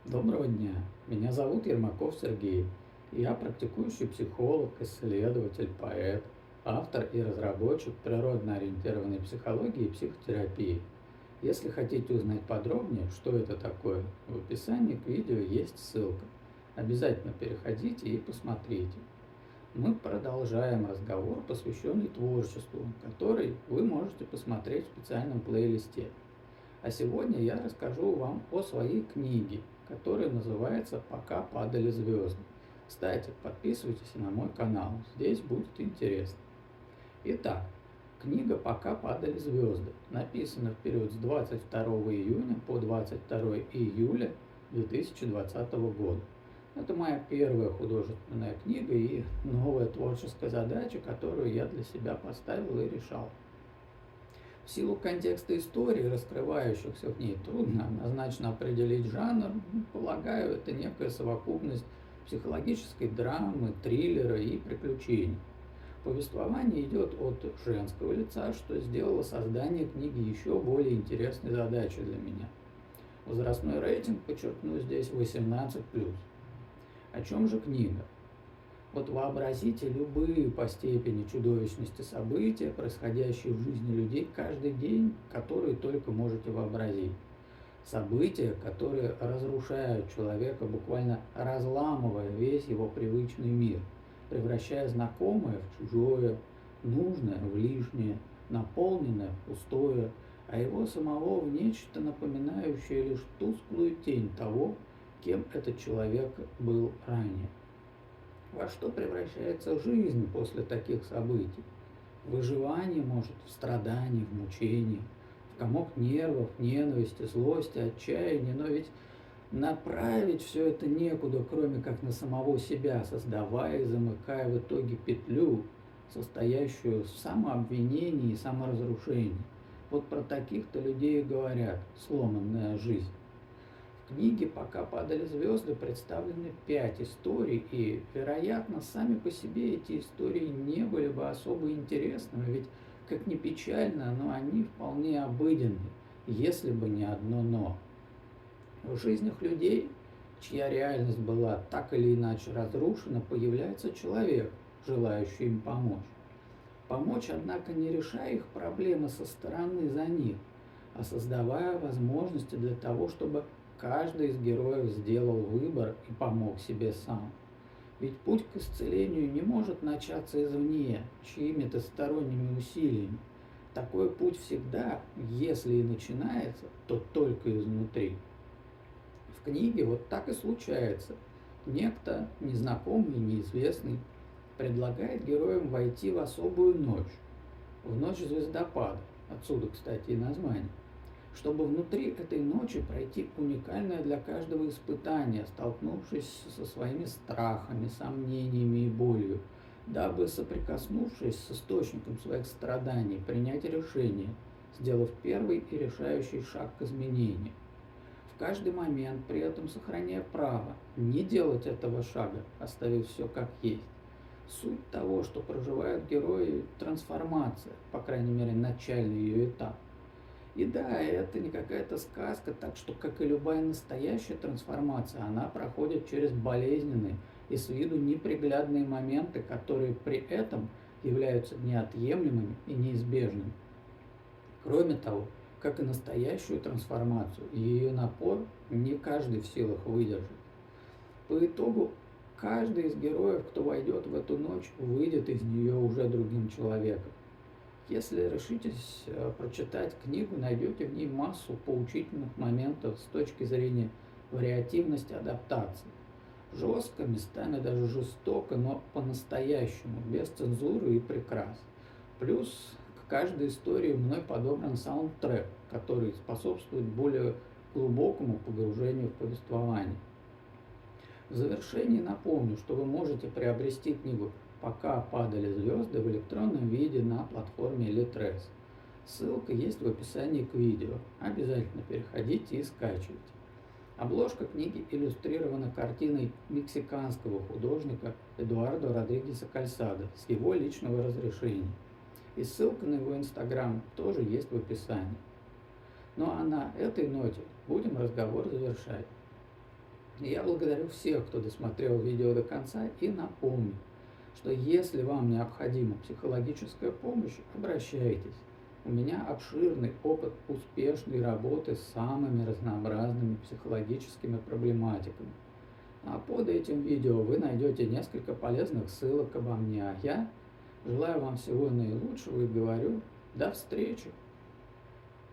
Доброго дня. Меня зовут Ермаков Сергей. Я практикующий психолог, исследователь, поэт, автор и разработчик природно-ориентированной психологии и психотерапии. Если хотите узнать подробнее, что это такое, в описании к видео есть ссылка. Обязательно переходите и посмотрите. Мы продолжаем разговор, посвященный творчеству, который вы можете посмотреть в специальном плейлисте. А сегодня я расскажу вам о своей книге, которая называется «Пока падали звезды». Кстати, подписывайтесь на мой канал, здесь будет интересно. Итак, книга «Пока падали звезды» написана в период с 22 июня по 22 июля 2020 года. Это моя первая художественная книга и новая творческая задача, которую я для себя поставил и решал. В силу контекста истории, раскрывающихся в ней, трудно однозначно определить жанр. Полагаю, это некая совокупность психологической драмы, триллера и приключений. Повествование идет от женского лица, что сделало создание книги еще более интересной задачей для меня. Возрастной рейтинг, подчеркну здесь, 18+. О чем же книга? Вот вообразите любые по степени чудовищности события, происходящие в жизни людей каждый день, которые только можете вообразить. События, которые разрушают человека, буквально разламывая весь его привычный мир, превращая знакомое в чужое, нужное в лишнее, наполненное в пустое, а его самого в нечто напоминающее лишь тусклую тень того, кем этот человек был ранее. Во что превращается жизнь после таких событий? Выживание, может, в страдании, в мучении, в комок нервов, ненависти, злости, отчаяния, но ведь направить все это некуда, кроме как на самого себя, создавая и замыкая в итоге петлю, состоящую в самообвинении и саморазрушении. Вот про таких-то людей и говорят «сломанная жизнь». В книге «Пока падали звезды» представлены 5 историй, и, вероятно, сами по себе эти истории не были бы особо интересными, ведь, как ни печально, но они вполне обыденны, если бы не одно «но». В жизнях людей, чья реальность была так или иначе разрушена, появляется человек, желающий им помочь. Помочь, однако, не решая их проблемы со стороны за них, а создавая возможности для того, чтобы каждый из героев сделал выбор и помог себе сам. Ведь путь к исцелению не может начаться извне, чьими-то сторонними усилиями. Такой путь всегда, если и начинается, то только изнутри. В книге вот так и случается. Некто, незнакомый, неизвестный, предлагает героям войти в особую ночь, в ночь звездопада, отсюда, кстати, и название, чтобы внутри этой ночи пройти уникальное для каждого испытание, столкнувшись со своими страхами, сомнениями и болью, дабы, соприкоснувшись с источником своих страданий, принять решение, сделав первый и решающий шаг к изменению. В каждый момент при этом сохраняя право не делать этого шага, оставив все как есть. Суть того, что проживают герои, трансформация, по крайней мере, начальный ее этап. И да, это не какая-то сказка, так что, как и любая настоящая трансформация, она проходит через болезненные и с виду неприглядные моменты, которые при этом являются неотъемлемыми и неизбежными. Кроме того, как и настоящую трансформацию, ее напор не каждый в силах выдержать. По итогу, каждый из героев, кто войдет в эту ночь, выйдет из нее уже другим человеком. Если решитесь прочитать книгу, найдете в ней массу поучительных моментов с точки зрения вариативности адаптации. Жестко, местами даже жестоко, но по-настоящему, без цензуры и прикрас. Плюс к каждой истории мной подобран саундтрек, который способствует более глубокому погружению в повествование. В завершении напомню, что вы можете приобрести книгу «Пока падали звезды» в электронном виде на платформе Litres. Ссылка есть в описании к видео. Обязательно переходите и скачивайте. Обложка книги иллюстрирована картиной мексиканского художника Эдуардо Родригеса Кальсадо с его личного разрешения. И ссылка на его инстаграм тоже есть в описании. Ну а на этой ноте будем разговор завершать. Я благодарю всех, кто досмотрел видео до конца, и напомню, что если вам необходима психологическая помощь, обращайтесь. У меня обширный опыт успешной работы с самыми разнообразными психологическими проблематиками. А под этим видео вы найдете несколько полезных ссылок обо мне, а я желаю вам всего наилучшего и говорю до встречи!